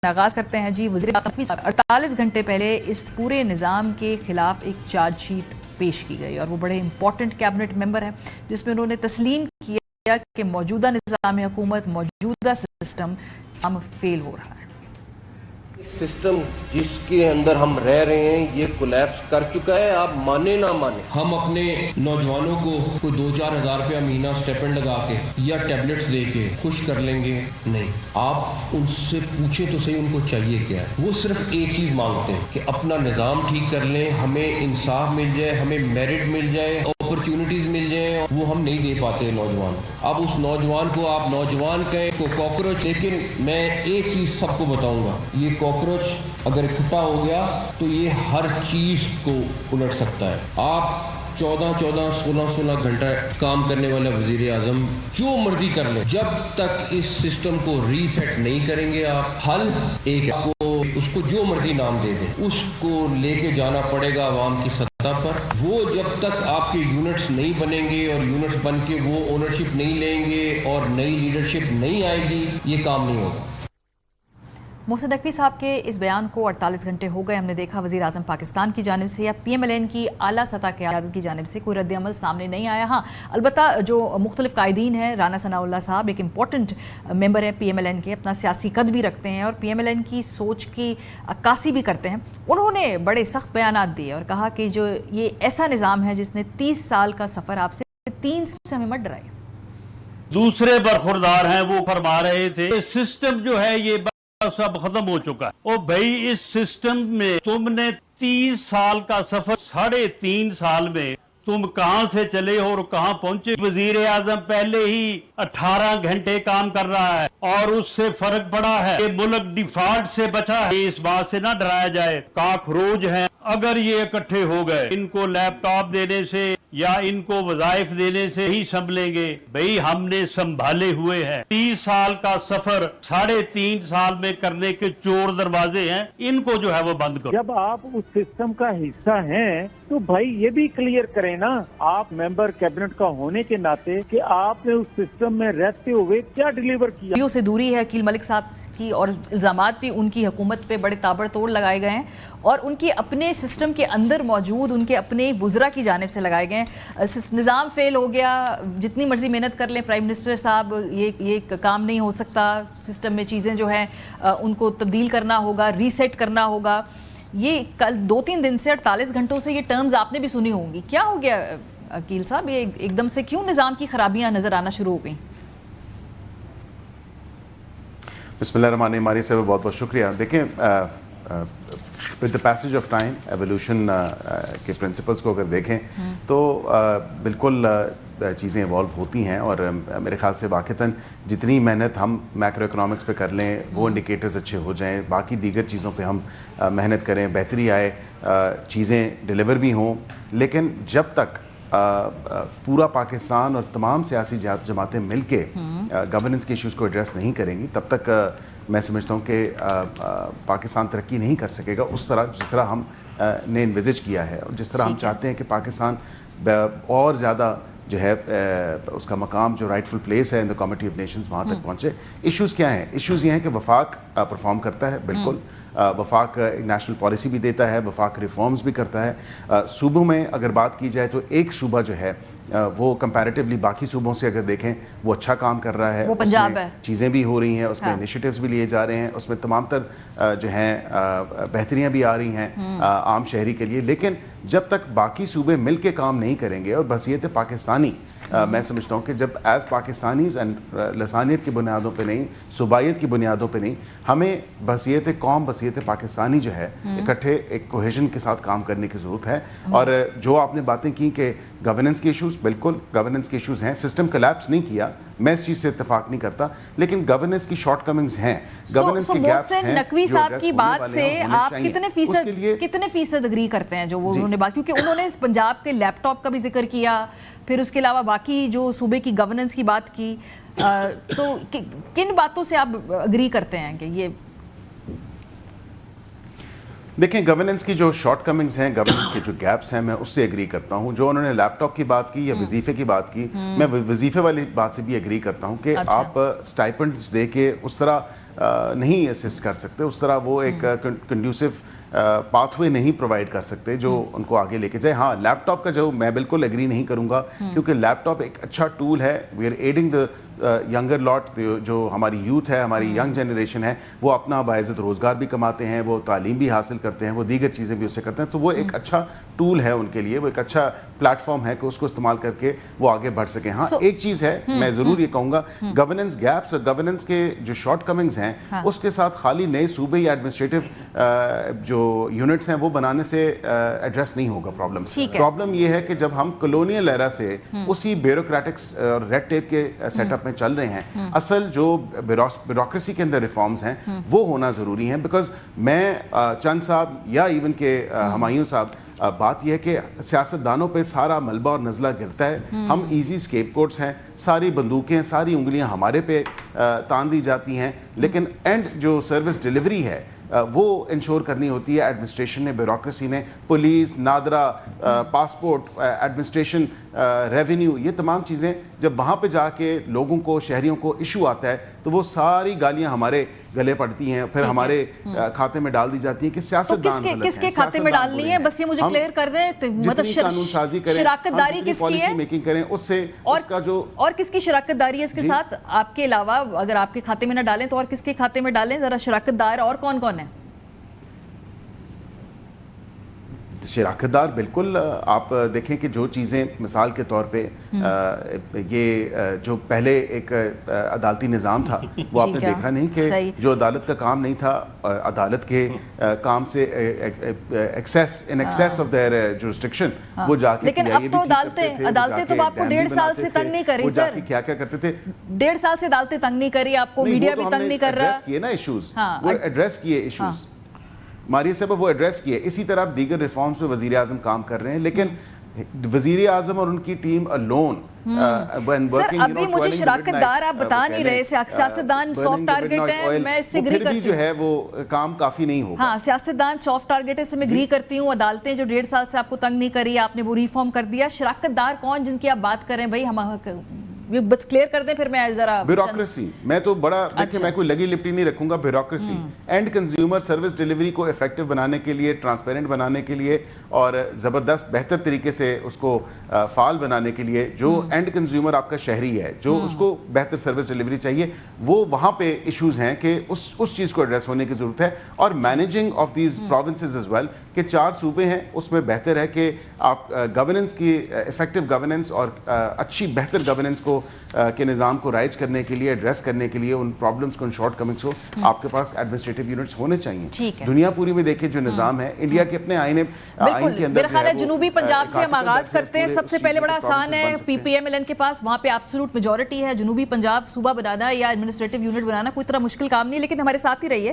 آغاز کرتے ہیں جی وزیر اعظم 48 گھنٹے پہلے اس پورے نظام کے خلاف ایک چارج شیٹ پیش کی گئی اور وہ بڑے امپورٹنٹ کیبنٹ ممبر ہیں جس میں انہوں نے تسلیم کیا کہ موجودہ نظام حکومت موجودہ سسٹم فیل ہو رہا ہے. سسٹم جس کے اندر ہم رہ رہے ہیں یہ کولیپس کر چکا ہے. آپ مانے نہ مانے, ہم اپنے نوجوانوں کو کوئی 2-4 ہزار روپیہ مہینہ سٹیپنڈ لگا کے یا ٹیبلٹس دے کے خوش کر لیں گے. نہیں, آپ ان سے پوچھیں تو صحیح ان کو چاہیے کیا ہے. وہ صرف ایک چیز مانگتے ہیں کہ اپنا نظام ٹھیک کر لیں, ہمیں انصاف مل جائے, ہمیں میرٹ مل جائے, اپرچونٹیز مل جائیں. وہ ہم نہیں دے پاتے نوجوان. اب اس نوجوان کو آپ نوجوان کہیں کو کاکروچ, لیکن میں ایک چیز سب کو بتاؤں گا, یہ کاکروچ اگر اکٹھا ہو گیا تو یہ ہر چیز کو الٹ سکتا ہے. آپ 16 گھنٹہ کام کرنے والا وزیر اعظم جو مرضی کر لیں, جب تک اس سسٹم کو ریسیٹ نہیں کریں گے آپ حل ایک کو اس کو جو مرضی نام دے دیں, اس کو لے کے جانا پڑے گا عوام کی سطح پر. وہ جب تک آپ کے یونٹس نہیں بنیں گے اور یونٹس بن کے وہ اونرشپ نہیں لیں گے اور نئی لیڈرشپ نہیں آئے گی, یہ کام نہیں ہوگا. محسن نقوی صاحب کے اس بیان کو 48 گھنٹے ہو گئے. ہم نے دیکھا وزیر اعظم پاکستان کی جانب سے یا پی ایم ایل این کی اعلیٰ سطح قیادت کی جانب سے کوئی رد عمل سامنے نہیں آیا. ہاں, البتہ جو مختلف قائدین ہیں, رانا ثناء اللہ صاحب ایک امپورٹنٹ ممبر ہیں پی ایم ایل این کے, اپنا سیاسی قد بھی رکھتے ہیں اور پی ایم ایل این کی سوچ کی عکاسی بھی کرتے ہیں. انہوں نے بڑے سخت بیانات دیے اور کہا کہ جو یہ ایسا نظام ہے جس نے 30 سال کا سفر آپ سے 3 سے ہمیں مت ڈرائے. دوسرے برخوردار ہیں وہ فرما رہے تھے سسٹم جو ہے یہ سب ختم ہو چکا ہے. او بھائی, اس سسٹم میں تم نے 30 سال کا سفر 3.5 سال میں تم کہاں سے چلے ہو اور کہاں پہنچے. وزیر اعظم پہلے ہی 18 گھنٹے کام کر رہا ہے اور اس سے فرق پڑا ہے کہ ملک ڈیفالٹ سے بچا ہے. اس بات سے نہ ڈرایا جائے. کاکروچ ہیں, اگر یہ اکٹھے ہو گئے, ان کو لیپ ٹاپ دینے سے یا ان کو وظائف دینے سے ہی سنبھلیں گے. بھئی ہم نے سنبھالے ہوئے ہیں. 30 سال کا سفر 3.5 سال میں کرنے کے چور دروازے ہیں, ان کو جو ہے وہ بند کرو. جب آپ اس سسٹم کا حصہ ہیں تو بھائی یہ بھی کلیئر کریں نا, آپ ممبر کیبنٹ کا ہونے کے ناطے, کہ آپ نے اس سسٹم میں رہتے ہوئے کیا ڈیلیور کیا. سے دوری ہے عقیل ملک صاحب کی اور الزامات بھی ان کی حکومت پہ بڑے تابڑ توڑ لگائے گئے ہیں اور ان کی اپنے سسٹم کے اندر موجود ان کے اپنے وزراء کی جانب سے لگائے گئے ہیں. نظام فیل ہو گیا, جتنی مرضی محنت کر لیں پرائم منسٹر صاحب, یہ کام نہیں ہو سکتا. سسٹم میں چیزیں جو ہیں ان کو تبدیل کرنا ہوگا, ریسیٹ کرنا ہوگا. یہ کل 2-3 دن سے 48 گھنٹوں سے یہ ٹرمز آپ نے بھی سنی ہوں گی. کیا ہو گیا عقیل صاحب, یہ ایک دم سے کیوں نظام کی خرابیاں نظر آنا شروع ہو گئیں؟ بسم اللہ الرحمن الرحیم. ہماری سے بہت بہت شکریہ. دیکھیں, with the passage of time evolution کے پرنسپلس کو اگر دیکھیں تو بالکل چیزیں ایوالو ہوتی ہیں اور میرے خیال سے واقعتاً جتنی محنت ہم میکرو اکنامکس پہ کر لیں, وہ انڈیکیٹرز اچھے ہو جائیں, باقی دیگر چیزوں پہ ہم محنت کریں, بہتری آئے, چیزیں ڈیلیور بھی ہوں, لیکن جب تک پورا پاکستان اور تمام سیاسی جماعتیں مل کے گورننس کے ایشوز کو ایڈریس نہیں کریں گی, تب تک میں سمجھتا ہوں کہ پاکستان ترقی نہیں کر سکے گا اس طرح جس طرح ہم نے انویزج کیا ہے اور جس طرح ہم چاہتے ہیں کہ پاکستان اور زیادہ جو ہے اس کا مقام جو رائٹفل پلیس ہے ان دا کمیٹی آف نیشنز وہاں تک پہنچے. ایشوز کیا ہیں؟ ایشوز یہ ہیں کہ وفاق پرفارم کرتا ہے, بالکل وفاق نیشنل پالیسی بھی دیتا ہے, وفاق ریفارمز بھی کرتا ہے. صوبوں میں اگر بات کی جائے تو ایک صوبہ جو ہے وہ کمپیریٹیولی باقی صوبوں سے اگر دیکھیں وہ اچھا کام کر رہا ہے, وہ پنجاب ہے. چیزیں بھی ہو رہی ہیں, اس میں انیشیٹیوز بھی لیے جا رہے ہیں, اس میں تمام تر جو ہیں بہتریاں بھی آ رہی ہیں عام شہری کے لیے. لیکن جب تک باقی صوبے مل کے کام نہیں کریں گے اور بحیثیت پاکستانی, میں سمجھتا ہوں کہ جب ایز پاکستانیز اینڈ لسانیت کی بنیادوں پہ نہیں, صوبائیت کی بنیادوں پہ نہیں, ہمیں بحیثیت قوم, بحیثیت پاکستانی جو ہے اکٹھے ایک کوہیژن کے ساتھ کام کرنے کی ضرورت ہے. اور جو آپ نے باتیں کی کہ گورننس کے ایشوز, بالکل گورننس کے ایشوز ہیں, سسٹم کولیپس نہیں کیا, میں اس چیز سے اتفاق نہیں کرتا, لیکن گورننس کی شارٹ کمنگز ہیں, گورننس کے گیپس ہیں. محسن نقوی صاحب کی بات سے آپ کتنے فیصد اگری کرتے ہیں جو وہ انہوں نے بات, کیونکہ انہوں نے پنجاب کے لیپ ٹاپ کا بھی ذکر کیا, پھر اس کے علاوہ باقی جو صوبے کی گورننس کی بات کی, تو کن باتوں سے آپ اگری کرتے ہیں کہ یہ دیکھیں گورننس کی جو شارٹ کمنگز ہیں, گورننس کے جو گیپس ہیں, میں اس سے ایگری کرتا ہوں. جو انہوں نے لیپ ٹاپ کی بات کی یا وظیفے کی بات کی, میں وظیفے والی بات سے بھی ایگری کرتا ہوں کہ آپ سٹائپنڈز دے کے اس طرح نہیں اسسٹ کر سکتے, اس طرح وہ ایک کنڈیوسو پاتھ وے نہیں پرووائڈ کر سکتے جو ان کو آگے لے کے جائے. ہاں لیپ ٹاپ کا جو میں بالکل ایگری نہیں کروں گا, کیونکہ لیپ ٹاپ ایک اچھا ٹول ہے. We are adding the younger lot, جو ہماری یوتھ ہے, ہماری ینگ جنریشن ہے, وہ اپنا باعزت روزگار بھی کماتے ہیں, وہ تعلیم بھی حاصل کرتے ہیں, وہ دیگر چیزیں بھی اس سے کرتے ہیں, تو وہ ایک اچھا ٹول ہے ان کے لیے, وہ ایک اچھا پلیٹ فارم ہے کہ اس کو استعمال کر کے وہ آگے بڑھ سکیں. ہاں ایک چیز ہے میں ضرور یہ کہوں گا, گورننس گیپس اور گورننس کے جو شارٹ کمنگز ہیں اس کے ساتھ خالی نئے صوبے یا ایڈمنسٹریٹو جو یونٹس ہیں وہ بنانے سے ایڈریس نہیں ہوگا پرابلم. پرابلم یہ ہے کہ جب ہم کلونیل ایرا سے اسی بیوروکریٹکس اور ریڈ ٹیپ کے سیٹ اپ میں چل رہے ہیں, اصل جو بیوروکریسی کے اندر ریفارمز ہیں وہ ہونا ضروری ہیں. بیکاز میں چند صاحب یا ایون کہ ہمایوں صاحب, بات یہ ہے کہ سیاستدانوں پہ سارا ملبہ اور نزلہ گرتا ہے, ہم ایزی اسکیپ کوٹس ہیں, ساری بندوقیں, ساری انگلیاں ہمارے پہ تان دی جاتی ہیں, لیکن اینڈ جو سروس ڈیلیوری ہے وہ انشور کرنی ہوتی ہے ایڈمنسٹریشن نے, بیوروکریسی نے. Police, NADRA, passport administration, revenue, یہ تمام چیزیں جب وہاں پہ جا کے لوگوں کو, شہریوں کو ایشو آتا ہے تو وہ ساری گالیاں ہمارے گلے پڑتی ہیں, پھر ہمارے کھاتے میں ڈال دی جاتی ہیں کہ سیاستدان کس کے کھاتے میں ڈالنی ہے, بس یہ مجھے کلیئر کر دیں. مطلب قانون سازی کریں, شراکت داری کس کی ہے, میکنگ کریں, اس سے اس کا جو اور کس کی شراکت داری ہے اس کے ساتھ, آپ کے علاوہ اگر آپ کے کھاتے میں نہ ڈالیں تو اور کس کے کھاتے میں ڈالیں, ذرا شراکت دار اور کون کون ہے؟ شراکت دار بالکل آپ دیکھیں کہ جو چیزیں مثال کے طور پہ یہ جو پہلے ایک عدالتی نظام تھا وہ آپ نے دیکھا نہیں کہ جو عدالت کا کام نہیں تھا, عدالت کے کام سے excess in excess of their jurisdiction وہ جا کے, لیکن اب تو عدالتیں تو آپ کو 1.5 سال سے تنگ نہیں کر رہی سر, کیا کیا کرتے تھے 1.5 سال سے عدالتیں تنگ نہیں کر رہی آپ کو, میڈیا بھی تنگ نہیں کر رہا. ایڈریس کیے نا ایشوز, وہ ایڈریس کیے ایشوز ماری صاحب, وہ ایڈریس کیے. اسی طرح دیگر ریفارمز میں وزیر اعظم کام کر رہے ہیں, لیکن وزیر اعظم اور ان کی ٹیم alone سر ابھی مجھے شراکت دار آپ بتا نہیں رہے, سیاستدان سافٹ ٹارگٹ ہیں, میں اس سے اگری کرتی ہوں, جو ہے وہ کام کافی نہیں ہوگا. ہاں سیاستدان سافٹ ٹارگٹ ہے, اس سے میں اگری کرتی ہوں. عدالتیں جو 1.5 سال سے آپ کو تنگ نہیں کری, آپ نے وہ ریفارم کر دیا. شراکت دار کون جن کی آپ بات کر رہے ہیں بھائی, ہم بس کلیئر کر دیں پھر میں ذرا. بیوروکریسی میں تو بڑا دیکھیں, میں کوئی لگی لپٹی نہیں رکھوں گا. Bureaucracy and consumer service delivery کو افیکٹو بنانے کے لیے, ٹرانسپیرنٹ بنانے کے لیے اور زبردست بہتر طریقے سے اس کو فعال بنانے کے لیے, جو اینڈ کنزیومر آپ کا شہری ہے جو اس کو بہتر سروس ڈیلیوری چاہیے, وہ وہاں پہ ایشوز ہیں کہ اس چیز کو ایڈریس ہونے کی ضرورت ہے. اور managing of these provinces as well, کہ 4 صوبے ہیں, اس میں بہتر ہے کہ آپ گورننس کی افیکٹو گورننس اور اچھی بہتر گورننس کو کے نظام کو رائج کرنے کے لیے, ایڈریس کرنے کے لیے, ان پرابلمس کو, ان شارٹ کمنگس کو آپ کے پاس ایڈمنسٹریٹو یونٹس ہونے چاہیے. دنیا پوری میں دیکھیں جو نظام ہے, انڈیا کے اپنے آئین کے اندر میرا خیال ہے جنوبی پنجاب سے ہم آغاز کرتے ہیں. سب سے پہلے بڑا آسان ہے, پی پی ایم ایل این کے پاس وہاں پہ ایبسولوٹ میجورٹی ہے. جنوبی پنجاب صوبہ بنانا یا ایڈمنسٹریٹو یونٹ بنانا کوئی طرح مشکل کام نہیں, لیکن ہمارے ساتھ ہی رہیے.